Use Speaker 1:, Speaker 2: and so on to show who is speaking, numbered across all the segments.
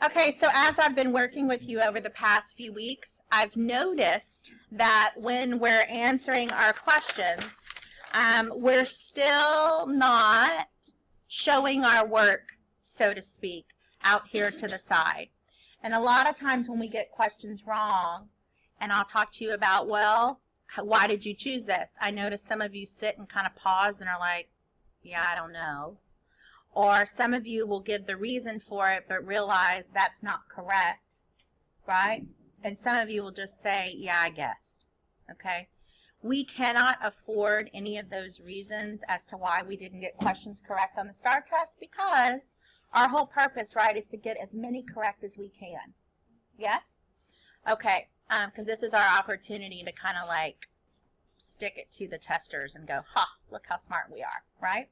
Speaker 1: Okay, so as I've been working with you over the past few weeks, I've noticed that when we're answering our questions, we're still not showing our work, so to speak, out here to the side. And a lot of times when we get questions wrong, and I'll talk to you about, well, why did you choose this? I notice some of you sit and kind of pause and are like, yeah, I don't know. Or some of you will give the reason for it, but realize that's not correct, right? And some of you will just say, yeah, I guessed, okay? We cannot afford any of those reasons as to why we didn't get questions correct on the STAR test, because our whole purpose, right, is to get as many correct as we can. Yes? Okay, because this is our opportunity to kind of like stick it to the testers and go, ha, look how smart we are, right?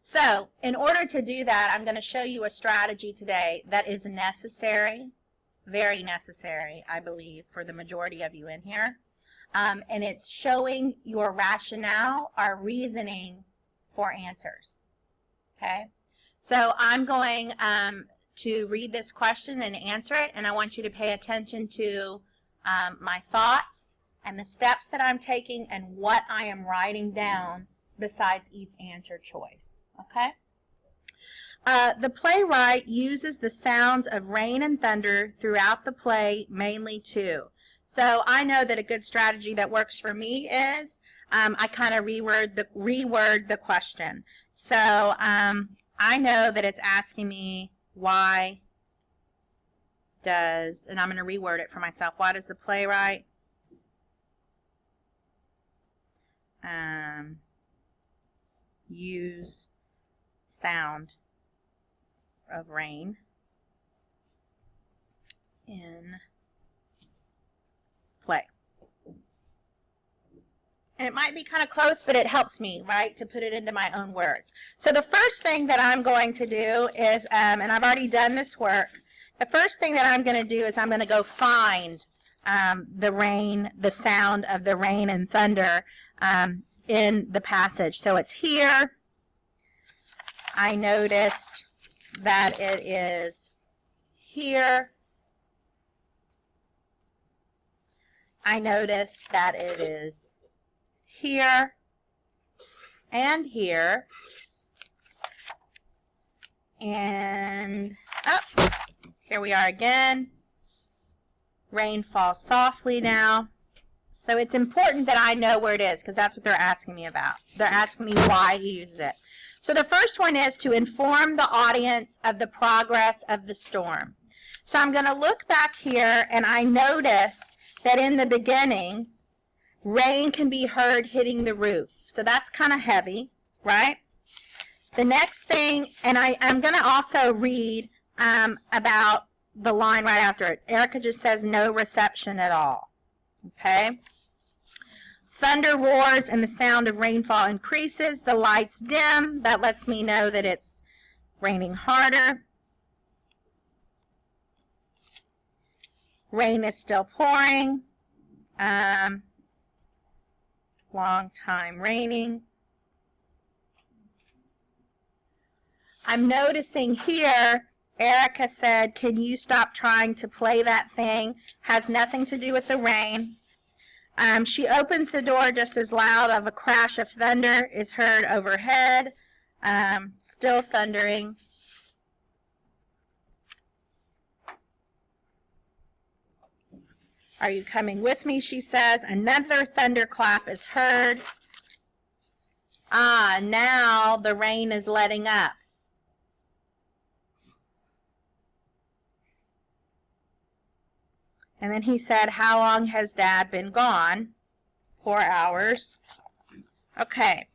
Speaker 1: So, in order to do that, I'm going to show you a strategy today that is necessary, very necessary, I believe, for the majority of you in here. And it's showing your rationale, our reasoning for answers. Okay? So, I'm going to read this question and answer it, and I want you to pay attention to my thoughts and the steps that I'm taking and what I am writing down besides each answer choice. Okay? The playwright uses the sounds of rain and thunder throughout the play, mainly two. So I know that a good strategy that works for me is I kind of reword the question. So I know that it's asking me why does, and I'm going to reword it for myself, why does the playwright use sound of rain in play? And it might be kind of close, but it helps me, right, to put it into my own words. So the first thing that I'm going to do is, and I've already done this work, the first thing that I'm going to do is I'm going to go find the sound of the rain and thunder in the passage. So it's here. I noticed that it is here. I noticed that it is here and here. And here we are again. Rain falls softly now. So it's important that I know where it is, because that's what they're asking me about. They're asking me why he uses it. So the first one is to inform the audience of the progress of the storm. So I'm going to look back here, and I noticed that in the beginning, rain can be heard hitting the roof. So that's kind of heavy, right? The next thing, and I'm going to also read about the line right after it. Erica just says no reception at all. Okay? Thunder roars and the sound of rainfall increases. The lights dim. That lets me know that it's raining harder. Rain is still pouring. Long time raining. I'm noticing here, Erica said, can you stop trying to play that thing? Has nothing to do with the rain. She opens the door just as loud of a crash of thunder is heard overhead. Still thundering. Are you coming with me, she says. Another thunderclap is heard. Now the rain is letting up. And then he said, how long has Dad been gone? 4 hours. Okay,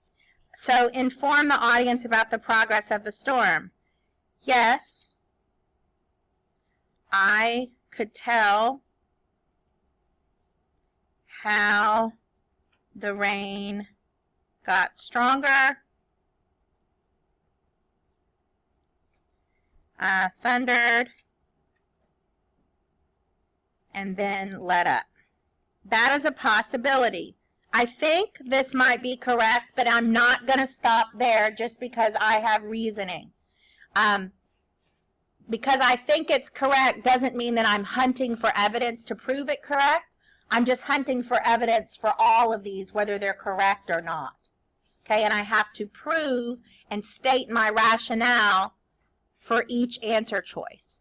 Speaker 1: so inform the audience about the progress of the storm. Yes, I could tell how the rain got stronger, thundered, and then let up. That is a possibility. I think this might be correct, but I'm not going to stop there just because I have reasoning. because I think it's correct doesn't mean that I'm hunting for evidence to prove it correct. I'm just hunting for evidence for all of these, whether they're correct or not. Okay, and I have to prove and state my rationale for each answer choice.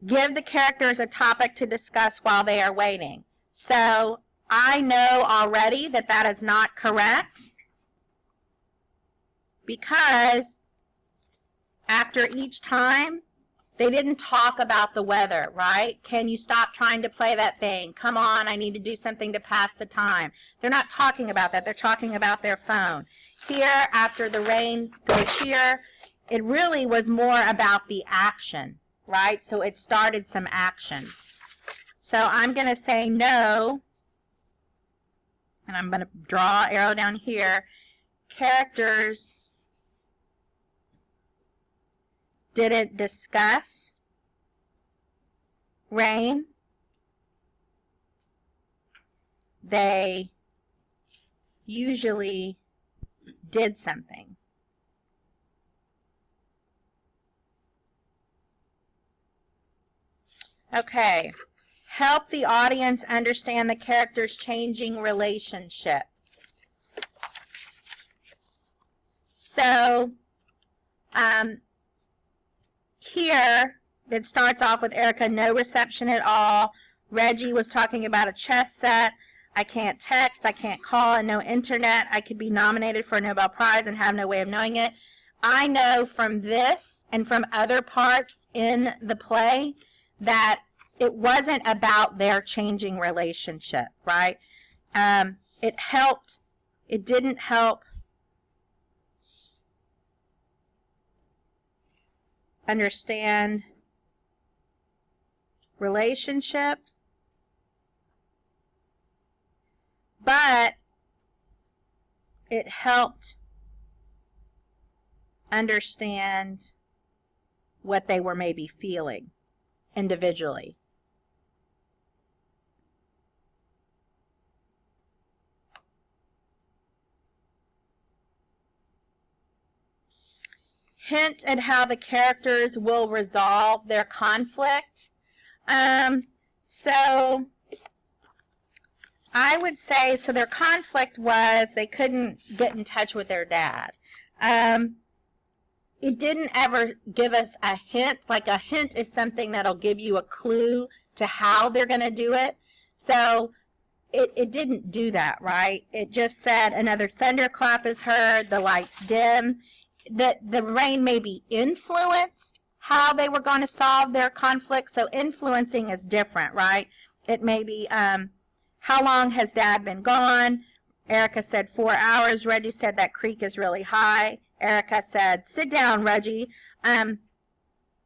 Speaker 1: Give the characters a topic to discuss while they are waiting. So I know already that that is not correct because after each time, they didn't talk about the weather, right? Can you stop trying to play that thing? Come on, I need to do something to pass the time. They're not talking about that. They're talking about their phone. Here, after the rain goes here, it really was more about the action, right? So it started some action. So I'm going to say no, and I'm going to draw an arrow down here. Characters didn't discuss rain. They usually did something. Okay. Help the audience understand the character's changing relationship. So, here, it starts off with Erica, no reception at all. Reggie was talking about a chess set. I can't text, I can't call, and no internet. I could be nominated for a Nobel Prize and have no way of knowing it. I know from this and from other parts in the play that it wasn't about their changing relationship, right? It didn't help understand relationships, but it helped understand what they were maybe feeling individually. Hint at how the characters will resolve their conflict. So I would say, so their conflict was they couldn't get in touch with their dad. It didn't ever give us a hint. Like a hint is something that'll give you a clue to how they're going to do it. So it didn't do that, right? It just said another thunderclap is heard, the lights dim. The rain maybe influenced how they were going to solve their conflict. So influencing is different, right? It may be, how long has Dad been gone? Erica said 4 hours. Reggie said that creek is really high. Erica said, sit down, Reggie.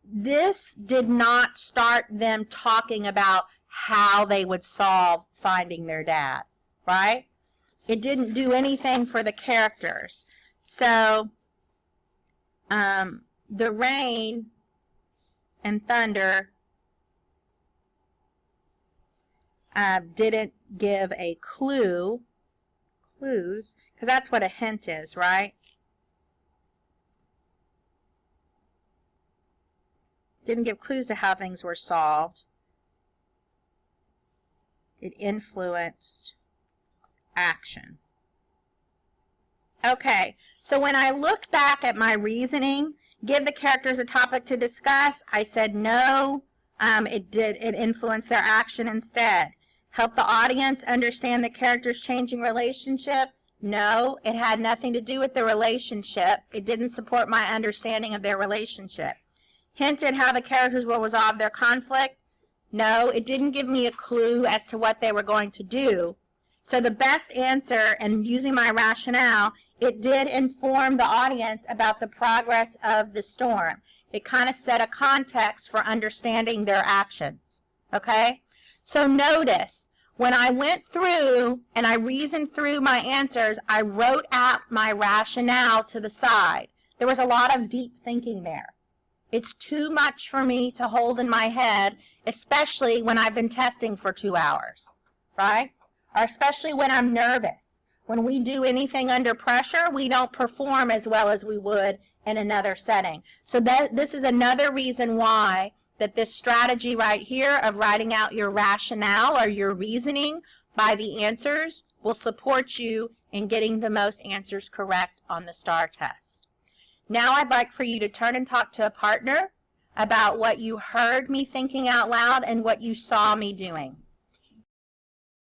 Speaker 1: This did not start them talking about how they would solve finding their dad, right? It didn't do anything for the characters. So the rain and thunder didn't give a clues, because that's what a hint is, right? Didn't give clues to how things were solved. It influenced action. Okay, so when I look back at my reasoning, give the characters a topic to discuss, I said no, it influenced their action instead. Help the audience understand the characters' changing relationship, no, it had nothing to do with the relationship. It didn't support my understanding of their relationship. Hinted how the characters will resolve their conflict, no, it didn't give me a clue as to what they were going to do. So the best answer, and using my rationale, it did inform the audience about the progress of the storm. It kind of set a context for understanding their actions, okay? So notice, when I went through and I reasoned through my answers, I wrote out my rationale to the side. There was a lot of deep thinking there. It's too much for me to hold in my head, especially when I've been testing for 2 hours, right? Or especially when I'm nervous. When we do anything under pressure, we don't perform as well as we would in another setting. So this is another reason why that this strategy right here of writing out your rationale or your reasoning by the answers will support you in getting the most answers correct on the STAR test. Now I'd like for you to turn and talk to a partner about what you heard me thinking out loud and what you saw me doing.